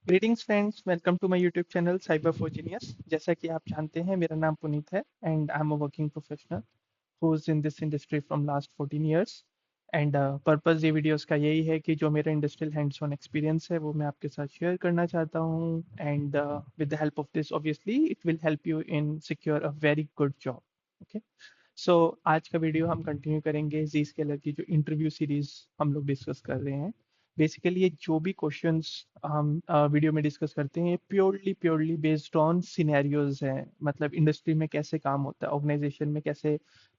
Greetings friends, welcome to my YouTube channel cyber for genius. जैसा कि आप जानते हैं, मेरा नाम पुनीत है and I am a working professional who is in this industry from last 14 years. And purpose ये वीडियोस का यही है कि जो मेरा इंडस्ट्रियल हैंड्स ऑन एक्सपीरियंस है वो मैं आपके साथ शेयर करना चाहता हूँ। And with the help of this obviously it will help you in secure a very good job. Okay, so आज का वीडियो हम कंटिन्यू करेंगे जी स्केलर की जो इंटरव्यू सीरीज हम लोग डिस्कस कर रहे हैं। बेसिकली ये जो भी क्वेश्चंस हम वीडियो में डिस्कस करते हैं, प्योरली बेस्ड ऑन सिनेरियोज हैं, मतलब इंडस्ट्री में कैसे काम होता है, ऑर्गेनाइजेशन में कैसे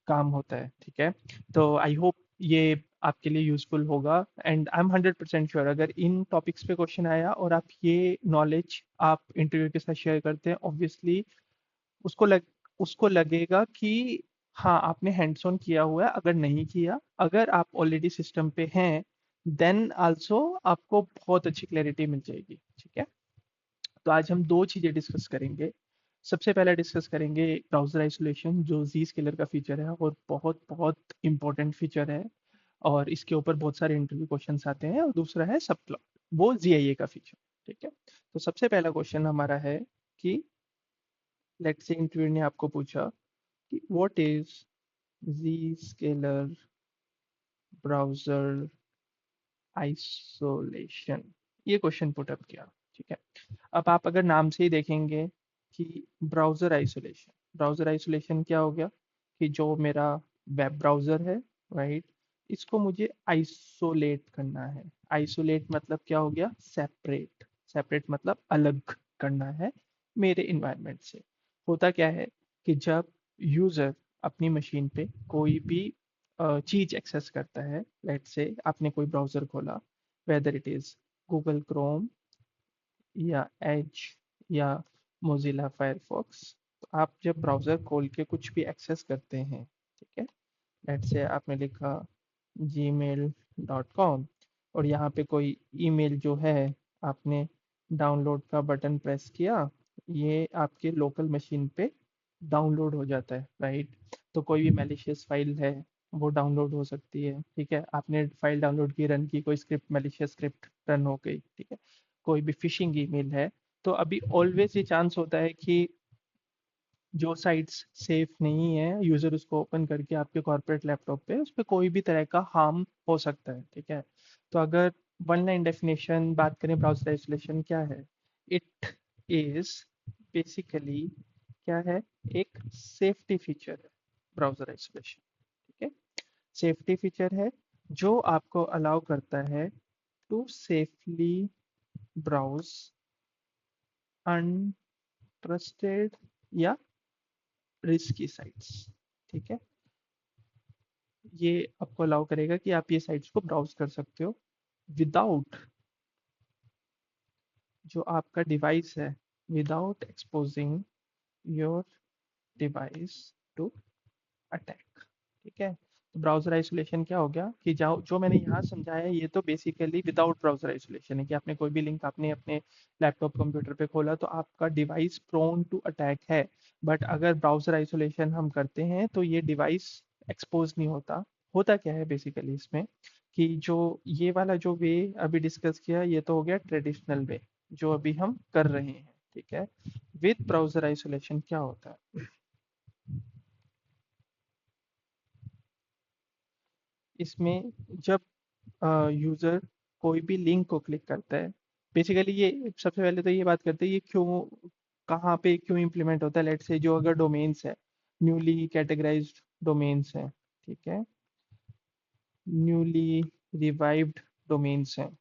काम होता है। ठीक है, तो आई होप ये आपके लिए यूजफुल होगा। एंड आई एम 100% श्योर अगर इन टॉपिक्स पे क्वेश्चन आया और आप ये नॉलेज आप इंटरव्यू के साथ शेयर करते हैं, ऑब्वियसली उसको लग उसको लगेगा कि हाँ आपने हैंड्स ऑन किया हुआ है। अगर नहीं किया, अगर आप ऑलरेडी सिस्टम पे हैं, देन आल्सो आपको बहुत अच्छी क्लैरिटी मिल जाएगी। ठीक है, तो आज हम दो चीजें डिस्कस करेंगे। सबसे पहले डिस्कस करेंगे ब्राउजर आइसोलेशन, जो जी स्केलर का फीचर है और बहुत बहुत इंपॉर्टेंट फीचर है, और इसके ऊपर बहुत सारे इंटरव्यू क्वेश्चंस आते हैं। और दूसरा है सब क्लॉक, वो जीआईए का फीचर। ठीक है, तो सबसे पहला क्वेश्चन हमारा है कि लेट्स से इंटरव्यू ने आपको पूछा कि what is Zscaler browser isolation, ये क्वेश्चन पुट अप किया। ठीक है, अब आप अगर नाम से ही देखेंगे कि ब्राउजर आइसोलेशन क्या हो गया कि जो मेरा वेब ब्राउजर है, राइट, इसको मुझे आइसोलेट करना है। आइसोलेट मतलब क्या हो गया? सेपरेट। सेपरेट मतलब अलग करना है मेरे इन्वायरमेंट से। होता क्या है कि जब यूजर अपनी मशीन पे कोई भी चीज एक्सेस करता है, लेट से आपने कोई ब्राउजर खोला, whether it is Google Chrome या एज या मोजिला फायरफॉक्स, तो आप जब ब्राउजर खोल के कुछ भी एक्सेस करते हैं, ठीक है, लेट से आपने लिखा gmail.com और यहाँ पे कोई ईमेल जो है आपने डाउनलोड का बटन प्रेस किया, ये आपके लोकल मशीन पे डाउनलोड हो जाता है, राइट। तो कोई भी मैलिशियस फाइल है वो डाउनलोड हो सकती है। ठीक है, आपने फाइल डाउनलोड की, रन की, कोई स्क्रिप्ट, मैलिशियस स्क्रिप्ट रन हो गई। ठीक है, कोई भी फिशिंग ईमेल है, तो अभी ऑलवेज ये चांस होता है कि जो साइट्स सेफ नहीं है, यूजर उसको ओपन करके आपके कॉर्पोरेट लैपटॉप पे उस पर कोई भी तरह का हार्म हो सकता है। ठीक है, तो अगर वन लाइन डेफिनेशन बात करें ब्राउजर आइसोलेशन क्या है, इट इज बेसिकली क्या है, एक सेफ्टी फीचर है ब्राउजर आइसोलेशन। ठीक है, सेफ्टी फीचर है जो आपको अलाउ करता है टू सेफली ब्राउज अनट्रस्टेड या रिस्की साइट्स। ठीक है, ये आपको अलाउ करेगा कि आप ये साइट्स को ब्राउज कर सकते हो विदाउट जो आपका डिवाइस है, without exposing your device to attack. ठीक है, तो ब्राउजर आइसोलेशन क्या हो गया कि जो जो मैंने यहाँ समझाया, ये तो बेसिकली विदाउट ब्राउजर आइसोलेशन है कि आपने कोई भी लिंक आपने अपने लैपटॉप कंप्यूटर पे खोला तो आपका डिवाइस प्रोन टू अटैक है। बट अगर ब्राउजर आइसोलेशन हम करते हैं तो ये डिवाइस एक्सपोज नहीं होता। होता क्या है बेसिकली इसमें कि जो ये वाला जो वे अभी डिस्कस किया, ये तो हो गया ट्रेडिशनल वे जो अभी हम कर रहे हैं। ठीक है, विद ब्राउजर आइसोलेशन क्या होता है, इसमें जब यूजर कोई भी लिंक को क्लिक करता है, बेसिकली ये सबसे पहले तो ये बात करते हैं ये क्यों, कहाँ पे क्यों इम्प्लीमेंट होता है। लेट से जो अगर डोमेन्स है, न्यूली कैटेगराइज्ड डोमेन्स हैं, ठीक है, न्यूली रिवाइव्ड डोमेन्स हैं,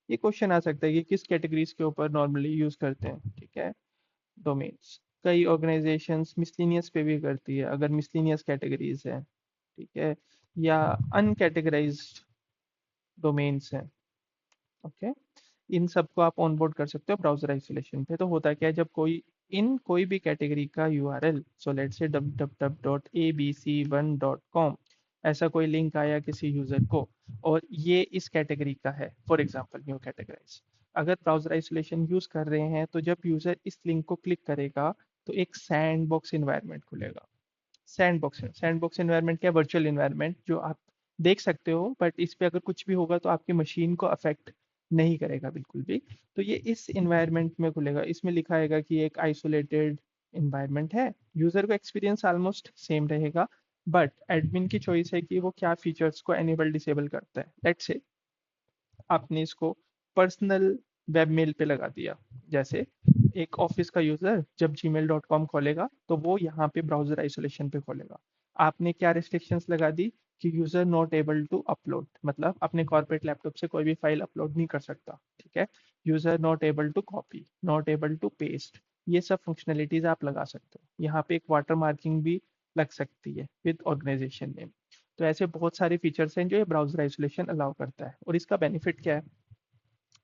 ये क्वेश्चन आ सकता है कि किस कैटेगरीज के ऊपर नॉर्मली यूज करते हैं। ठीक है, डोमेन्स कई ऑर्गेनाइजेशंस मिसलिनियस पे भी करती है अगर मिसलिनियस कैटेगरीज है। ठीक है, या अनकैटेगराइज्ड डोमेन्स हैं। ओके, इन सबको आप ऑनबोर्ड कर सकते हो ब्राउजर आइसोलेशन पे। तो होता क्या है, जब कोई भी कैटेगरी का यूआरएल, सो लेट से www.abc1.com, ऐसा कोई लिंक आया किसी यूजर को और ये इस कैटेगरी का है, फॉर एग्जांपल न्यू कैटेगराइज, अगर ब्राउजर आइसोलेशन यूज कर रहे हैं तो जब यूजर इस लिंक को क्लिक करेगा तो एक सैंड बॉक्स इन्वायरमेंट खुलेगा। सैंड बॉक्स इन्वायरमेंट क्या, वर्चुअल इन्वायरमेंट जो आप देख सकते हो, बट इस पे अगर कुछ भी होगा तो आपकी मशीन को अफेक्ट नहीं करेगा बिल्कुल भी। तो ये इस इन्वायरमेंट में खुलेगा, इसमें लिखा आएगा कि एक आइसोलेटेड इन्वायरमेंट है, यूजर को एक्सपीरियंस ऑलमोस्ट सेम रहेगा, बट एडमिन की चॉइस है कि वो क्या फीचर्स को एनेबल डिसेबल करता है। लेट्स से आपने इसको पर्सनल वेब मेल पे लगा दिया। जैसे एक ऑफिस का यूजर जब gmail.com खोलेगा तो वो यहाँ पे ब्राउजर आइसोलेशन पे खोलेगा। आपने क्या रिस्ट्रिक्शंस लगा दी कि user not able to upload, मतलब अपने कॉर्पोरेट लैपटॉप से कोई भी फाइल अपलोड नहीं कर सकता, ठीक है। User not able to copy, not able to paste, ये सब फंक्शनलिटीज आप लगा सकते हो। यहाँ पे एक वाटर मार्किंग भी लग सकती है विद ऑर्गेनाइजेशन नेम। तो ऐसे बहुत सारे फीचर्स हैं जो ये ब्राउजर आइसोलेशन अलाउ करता है। और इसका बेनिफिट क्या है,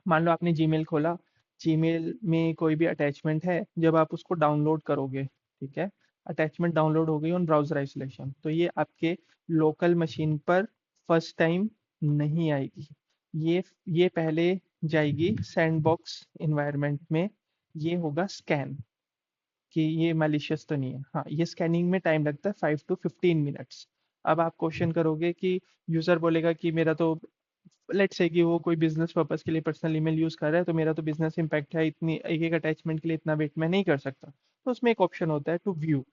मान लो आपने जीमेल खोला, जीमेल में कोई भी अटैचमेंट है, जब आप उसको डाउनलोड करोगे, ठीक है, अटैचमेंट डाउनलोड हो गई ऑन ब्राउजर आइसोलेशन, तो ये आपके लोकल मशीन पर फर्स्ट टाइम नहीं आएगी। ये पहले जाएगी सैंडबॉक्स इन्वायरमेंट में, ये होगा स्कैन कि ये मैलिशियस तो नहीं है। हाँ, ये स्कैनिंग में टाइम लगता है 5 to 15 मिनट्स। अब आप क्वेश्चन करोगे कि यूजर बोलेगा कि मेरा तो, लेट्स से कि वो कोई बिजनेस पर्पस के लिए पर्सनल ईमेल यूज कर रहा है, तो मेरा तो बिजनेस इम्पैक्ट है, इतनी एक एक अटैचमेंट के लिए इतना वेट मैं नहीं कर सकता। तो उसमें एक ऑप्शन होता है टू व्यू।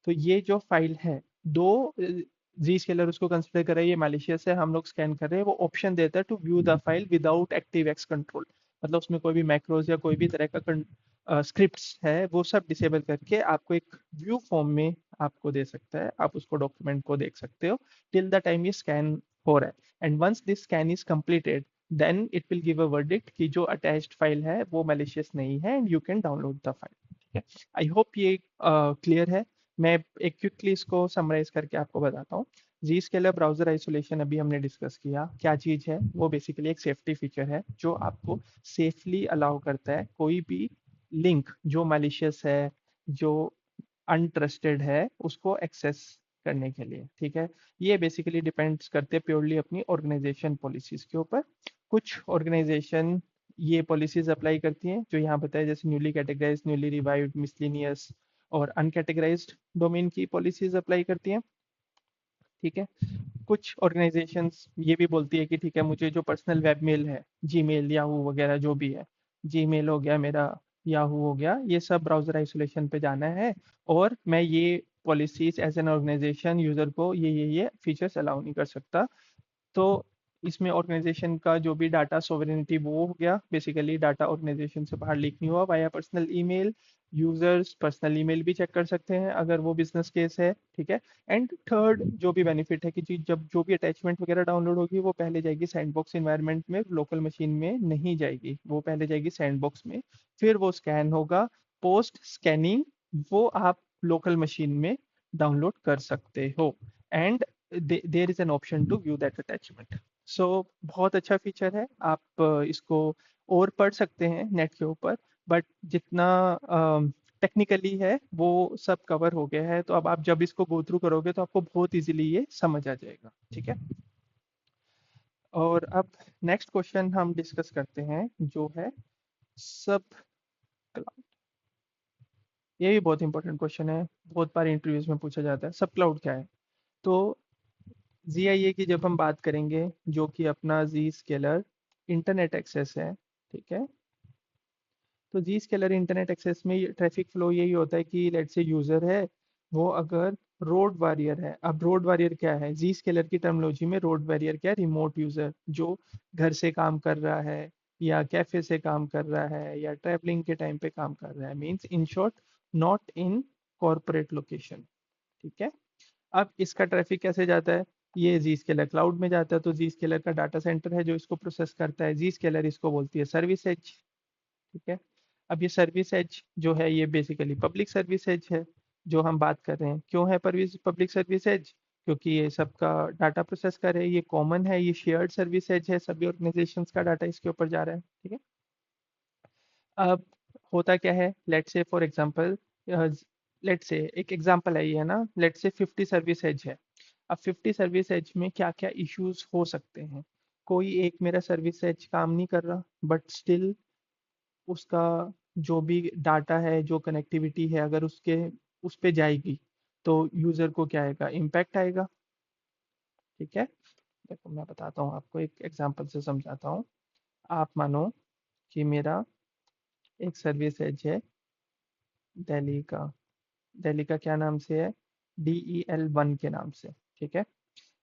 तो ये जो फाइल है, दो जी स्केलर उसको कंसिडर कर रहा है ये मैलिशियस है, हम लोग स्कैन कर रहे हैं, वो ऑप्शन देता है to view the file without ActiveX control. मतलब उसमें कोई भी मैक्रोज या कोई भी तरह का स्क्रिप्ट्स है वो सब डिसेबल करके आपको एक व्यू फॉर्म में आपको दे सकता है, आप उसको डॉक्यूमेंट को देख सकते हो टिल द टाइम ये स्कैन हो रहा है। And once this scan is completed, then it will give a verdict कि जो अटैच्ड फाइल है वो मैलिशियस नहीं है and you can download the file, ठीक है। आई होप ये क्लियर है। मैं एक क्विकली इसको समराइज करके आपको बताता हूँ। जी स्केलर ब्राउजर आइसोलेशन अभी हमने डिस्कस किया, क्या चीज़ है वो, बेसिकली एक सेफ्टी फीचर है जो आपको सेफली अलाउ करता है कोई भी लिंक जो मैलिशियस है, जो अनट्रस्टेड है, उसको एक्सेस करने के लिए, ठीक है। ये बेसिकली डिपेंड्स करते हैं प्योरली अपनी ऑर्गेनाइजेशन पॉलिसीज के ऊपर। कुछ ऑर्गेनाइजेशन ये पॉलिसीज अप्लाई करती हैं जो यहाँ बताया, जैसे newly categorize, newly revived, miscellaneous और अनकैटेगराइज्ड डोमेन की पॉलिसीज अप्लाई करती हैं, ठीक है। कुछ ऑर्गेनाइजेशंस ये भी बोलती है कि ठीक है, मुझे जो पर्सनल वेब मेल है, जीमेल, याहू वगैरह जो भी है, जीमेल हो गया मेरा, याहू हो गया, ये सब ब्राउजर आइसोलेशन पे जाना है, और मैं ये policies as an organization user को ये फीचर्स अलाउ नहीं कर सकता। तो इसमें ऑर्गेनाइजेशन का जो भी डाटा सोवरेनिटी वो हो गया, बेसिकली डाटा ऑर्गेनाइजेशन से बाहर लीक नहीं हुआ via personal email. Users personal email भी चेक कर सकते हैं अगर वो बिजनेस केस है, ठीक है। एंड थर्ड जो भी बेनिफिट है कि जब जो भी अटैचमेंट वगैरह डाउनलोड होगी वो पहले जाएगी सैंडबॉक्स इन्वायरमेंट में, लोकल मशीन में नहीं जाएगी, वो पहले जाएगी सैंडबॉक्स में, फिर वो स्कैन होगा। पोस्ट स्कैनिंग वो आप लोकल मशीन में डाउनलोड कर सकते हो, and there is an option to view that attachment. So बहुत अच्छा फीचर है, आप इसको और पढ़ सकते हैं नेट के ऊपर, बट जितना टेक्निकली है वो सब कवर हो गया है, तो अब आप जब इसको गो थ्रू करोगे तो आपको बहुत इजीली ये समझ आ जाएगा, ठीक है। और अब नेक्स्ट क्वेश्चन हम डिस्कस करते हैं जो है सब क्लाउड। ये भी बहुत इंपॉर्टेंट क्वेश्चन है, बहुत बार इंटरव्यूज में पूछा जाता है, सब क्लाउड क्या है। तो ZIA की जब हम बात करेंगे, जो कि अपना जी स्केलर इंटरनेट एक्सेस है, ठीक है। तो जी स्केलर इंटरनेट एक्सेस में ट्रैफिक फ्लो यही होता है कि लेट से यूजर है, वो अगर रोड वॉरियर है, अब रोड वॉरियर क्या है, जी स्केलर की टर्मिनोलॉजी में रोड वॉरियर क्या है, रिमोट यूजर जो घर से काम कर रहा है या कैफे से काम कर रहा है या ट्रैवलिंग के टाइम पे काम कर रहा है, means in short not in corporate location, ठीक है। अब इसका ट्रैफिक कैसे जाता है, ये जी स्केलर क्लाउड में जाता है, तो जी स्केलर का डाटा सेंटर है जो इसको प्रोसेस करता है, जी स्केलर इसको बोलती है सर्विस एज, ठीक है। अब ये सर्विस एज जो है ये बेसिकली पब्लिक सर्विस एज है जो हम बात कर रहे हैं। क्यों है पब्लिक सर्विस एज, क्योंकि ये सबका डाटा प्रोसेस कर रहे हैं, ये कॉमन है, ये शेयर्ड सर्विस एज है, सभी ऑर्गेनाइजेशंस का डाटा इसके ऊपर जा रहा है, ठीक है। अब होता क्या है, लेट से फॉर एग्जांपल, लेट से एक एग्जांपल है ये ना, लेट से 50 सर्विस एज है। अब 50 सर्विस एज में क्या क्या इश्यूज हो सकते हैं, कोई एक मेरा सर्विस एज काम नहीं कर रहा, बट स्टिल उसका जो भी डाटा है, जो कनेक्टिविटी है, अगर उसके उस पे जाएगी तो यूजर को क्या आएगा, इम्पैक्ट आएगा, ठीक है। देखो मैं बताता हूँ आपको, एक एग्जांपल से समझाता हूँ। आप मानो कि मेरा एक सर्विस एज है दिल्ली का। दिल्ली का क्या नाम से है? DEL1 के नाम से। ठीक है।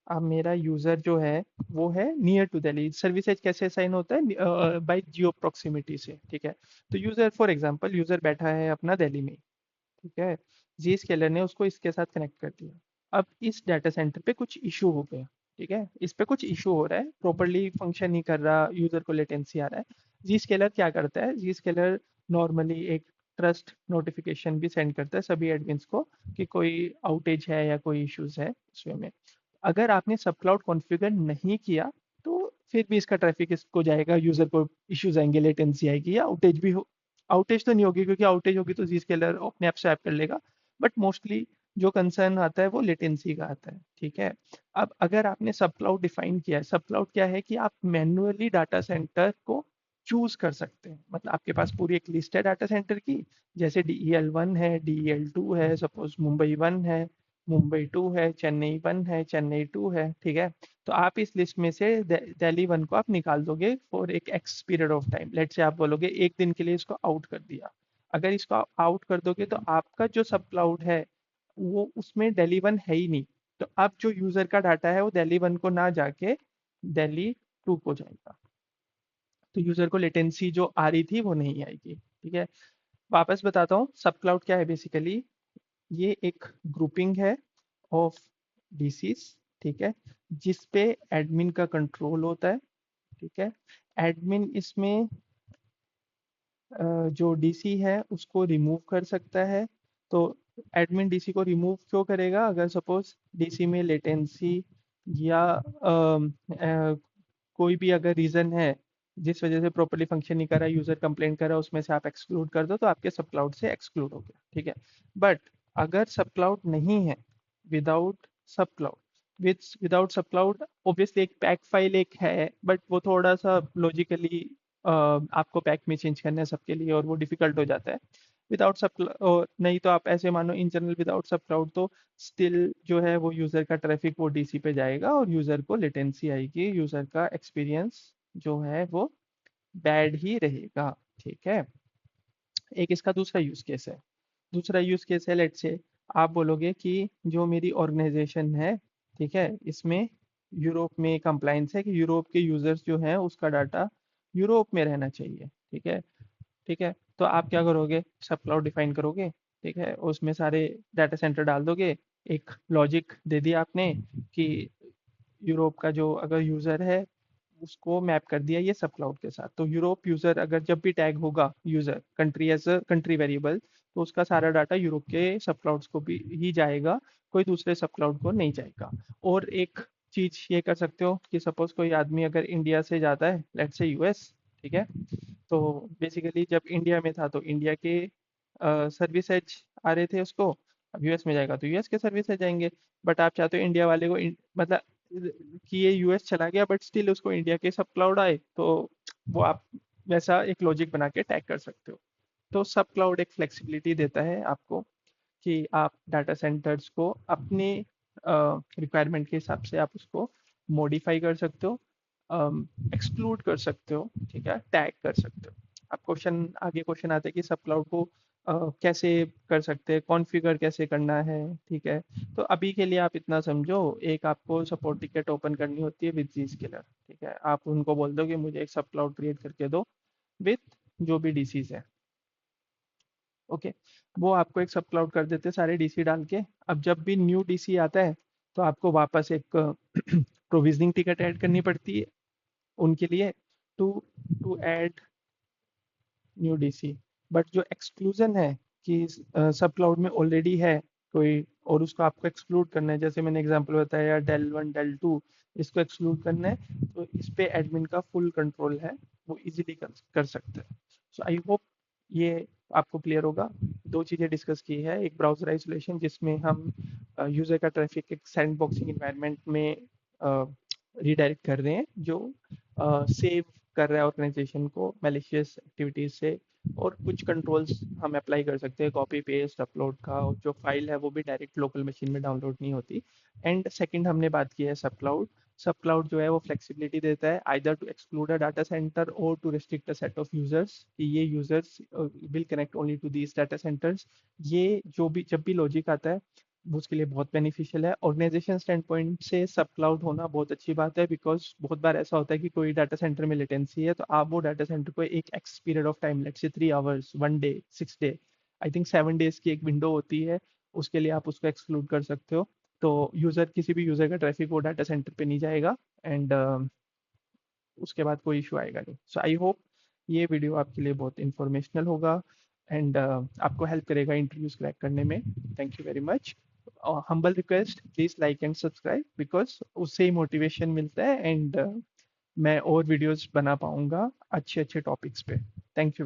अब मेरा यूजर जो है वो है near to Delhi. Service edge कैसे साइन होता है? बाय जियो प्रॉक्सिमिटी से। ठीक है। तो यूजर, फॉर एग्जांपल, यूजर बैठा है अपना दिल्ली में। ठीक है। जी स्केलर ने उसको इसके साथ कनेक्ट कर दिया। अब इस डाटा सेंटर पे कुछ इशू हो गया। ठीक है, इस पे कुछ इशू हो रहा है, प्रॉपरली फंक्शन नहीं कर रहा, यूजर को लेटेंसी आ रहा है। जी स्केलर क्या करता है? जी स्केलर नॉर्मली एक ट्रस्ट नोटिफिकेशन भी सेंड करता है सभी एडमिन्स को कि कोई आउटेज है या कोई इश्यूज है इस वे में। अगर आपने सब क्लाउड कॉन्फ़िगर नहीं किया तो फिर भी इसका ट्रैफिक इसको जाएगा, यूजर को इश्यूज आएंगे, लेटेंसी आएगी या आउटेज भी हो। आउटेज तो नहीं होगी क्योंकि आउटेज होगी तो Zscaler अपने आप स्वैप कर लेगा। बट मोस्टली जो कंसर्न आता है वो लेटेंसी का आता है। ठीक है। अब अगर आपने सब क्लाउड डिफाइन किया है, सब क्लाउड क्या है कि आप मैन्युअली डाटा सेंटर को चूज कर सकते हैं। मतलब आपके पास पूरी एक लिस्ट है डाटा सेंटर की, जैसे DEL1 है, DEL2 है, सपोज मुंबई 1 है, मुंबई 2 है, चेन्नई 1 है, चेन्नई 2 है। ठीक है। तो आप इस लिस्ट में से दिल्ली 1 को आप निकाल दोगे फॉर एक X period of time. Let say आप बोलोगे एक दिन के लिए इसको आउट कर दिया। अगर इसको आउट कर दोगे तो आपका जो सब क्लाउड है वो उसमें दिल्ली 1 है ही नहीं। तो अब जो यूजर का डाटा है वो दिल्ली 1 को ना जाके दिल्ली 2 को जाएगा। तो यूजर को लेटेंसी जो आ रही थी वो नहीं आएगी। ठीक है। वापस बताता हूँ सब क्लाउड क्या है बेसिकली। ये एक ग्रुपिंग है ऑफ डीसीज। ठीक है। जिस पे एडमिन का कंट्रोल होता है। ठीक है। एडमिन इसमें जो डीसी है उसको रिमूव कर सकता है। तो एडमिन डीसी को रिमूव क्यों करेगा? अगर सपोज डीसी में लेटेंसी या कोई भी अगर रीजन है जिस वजह से प्रॉपर्ली फंक्शन नहीं कर रहा, यूजर कंप्लेन कर रहा है, उसमें से आप एक्सक्लूड कर दो तो आपके सब क्लाउड से एक्सक्लूड हो गया। ठीक है। बट अगर सब क्लाउड नहीं है, विदाउट सब क्लाउड, विदाउट सब क्लाउड ऑब्वियसली एक पैक फाइल एक है, बट वो थोड़ा सा लॉजिकली आपको पैक में चेंज करना है सबके लिए और वो डिफिकल्ट हो जाता है। विदाउट सब, नहीं तो आप ऐसे मानो इन जनरल विदाउट सब क्लाउड तो स्टिल जो है वो यूजर का ट्रैफिक वो डीसी पे जाएगा और यूजर को लेटेंसी आएगी, यूजर का एक्सपीरियंस जो है वो बैड ही रहेगा। ठीक है। एक इसका दूसरा यूज केस है। दूसरा यूज केस है, लेट से आप बोलोगे कि जो मेरी ऑर्गेनाइजेशन है, ठीक है, इसमें यूरोप में कंप्लाइंस है कि यूरोप के यूजर्स जो हैं उसका डाटा यूरोप में रहना चाहिए। ठीक है। ठीक है। तो आप क्या करोगे? सब क्लाउड डिफाइन करोगे। ठीक है। उसमें सारे डाटा सेंटर डाल दोगे। एक लॉजिक दे दिया आपने कि यूरोप का जो अगर यूजर है उसको मैप कर दिया ये सब क्लाउड के साथ। तो यूरोप यूजर अगर जब भी टैग होगा user country as a country variable, तो उसका सारा डाटा यूरोप के सब क्लाउड्स को भी ही जाएगा, कोई दूसरे सब क्लाउड को नहीं जाएगा। और एक चीज ये कर सकते हो कि सपोज कोई आदमी अगर इंडिया से जाता है, लेट्स से यूएस। ठीक है। तो बेसिकली जब इंडिया में था तो इंडिया के सर्विस एज आ रहे थे उसको। अब यूएस में जाएगा तो यूएस के सर्विस एज जाएंगे। बट आप चाहते हो इंडिया वाले को मतलब कि ये यूएस चला गया बट स्टिल उसको इंडिया के सब क्लाउड आए, तो वो आप वैसा एक लॉजिक बना के टैग कर सकते हो। तो सब क्लाउड एक फ्लेक्सिबिलिटी देता है आपको कि आप डाटा सेंटर्स को अपने रिक्वायरमेंट के हिसाब से आप उसको मॉडिफाई कर सकते हो, एक्सक्लूड कर सकते हो, ठीक है, टैग कर सकते हो। अब क्वेश्चन आगे क्वेश्चन आते हैं कि सब क्लाउड को कैसे कर सकते हैं, कॉन्फ़िगर कैसे करना है। ठीक है। तो अभी के लिए आप इतना समझो, एक आपको सपोर्ट टिकट ओपन करनी होती है विद Zscaler। ठीक है। आप उनको बोल दो कि मुझे एक सब क्लाउड क्रिएट करके दो विथ जो भी डीसीज है। ओके। वो आपको एक सब क्लाउड कर देते हैं सारे डीसी डाल के। अब जब भी न्यू डीसी आता है तो आपको वापस एक प्रोविजनिंग टिकट ऐड करनी पड़ती है उनके लिए, to to add new DC. But जो एक्सक्लूजन है कि सब क्लाउड में ऑलरेडी है कोई और उसको आपको एक्सक्लूड करना है, जैसे मैंने एग्जांपल बताया डेल 1 डेल 2, इसको एक्सक्लूड करना है तो इस पे एडमिन का फुल कंट्रोल है, वो इजीली कर सकते हैं। सो आई होप ये आपको क्लियर होगा। दो चीज़ें डिस्कस की है, एक ब्राउजर आइसोलेशन जिसमें हम यूज़र का ट्रैफिक एक सैंडबॉक्सिंग इन्वायरमेंट में रिडायरेक्ट कर रहे हैं जो सेव कर रहा है ऑर्गेनाइजेशन को मैलिशियस एक्टिविटीज से। और कुछ कंट्रोल्स हम अप्लाई कर सकते हैं, कॉपी पेस्ट अपलोड का, और जो फाइल है वो भी डायरेक्ट लोकल मशीन में डाउनलोड नहीं होती। एंड सेकंड हमने बात की है सब क्लाउड। सब क्लाउड जो है वो फ्लेक्सिबिलिटी देता है either to exclude a data center और to restrict a set of users कि ये users will connect only to these data centers. ये जो भी जब भी लॉजिक आता है वो उसके लिए बहुत बेनिफिशियल है। ऑर्गेनाइजेशन स्टैंड पॉइंट से सब क्लाउड होना बहुत अच्छी बात है बिकॉज बहुत बार ऐसा होता है कि कोई डाटा सेंटर में लेटेंसी है तो आप वो डाटा सेंटर को एक X period of time let से 3 hours 1 day 6 day I think 7 days की एक विंडो होती है उसके लिए आप उसको एक्सक्लूड कर सकते हो। तो यूजर किसी भी यूजर का ट्रैफिक वो डाटा सेंटर पे नहीं जाएगा एंड उसके बाद कोई इशू आएगा नहीं। सो आई होप ये वीडियो आपके लिए बहुत इंफॉर्मेशनल होगा एंड आपको हेल्प करेगा इंटरव्यूज क्रैक करने में। Thank you very much. Humble request please like and subscribe because उससे ही मोटिवेशन मिलता है एंड मैं और वीडियोस बना पाऊंगा अच्छे अच्छे टॉपिक्स पे। Thank you.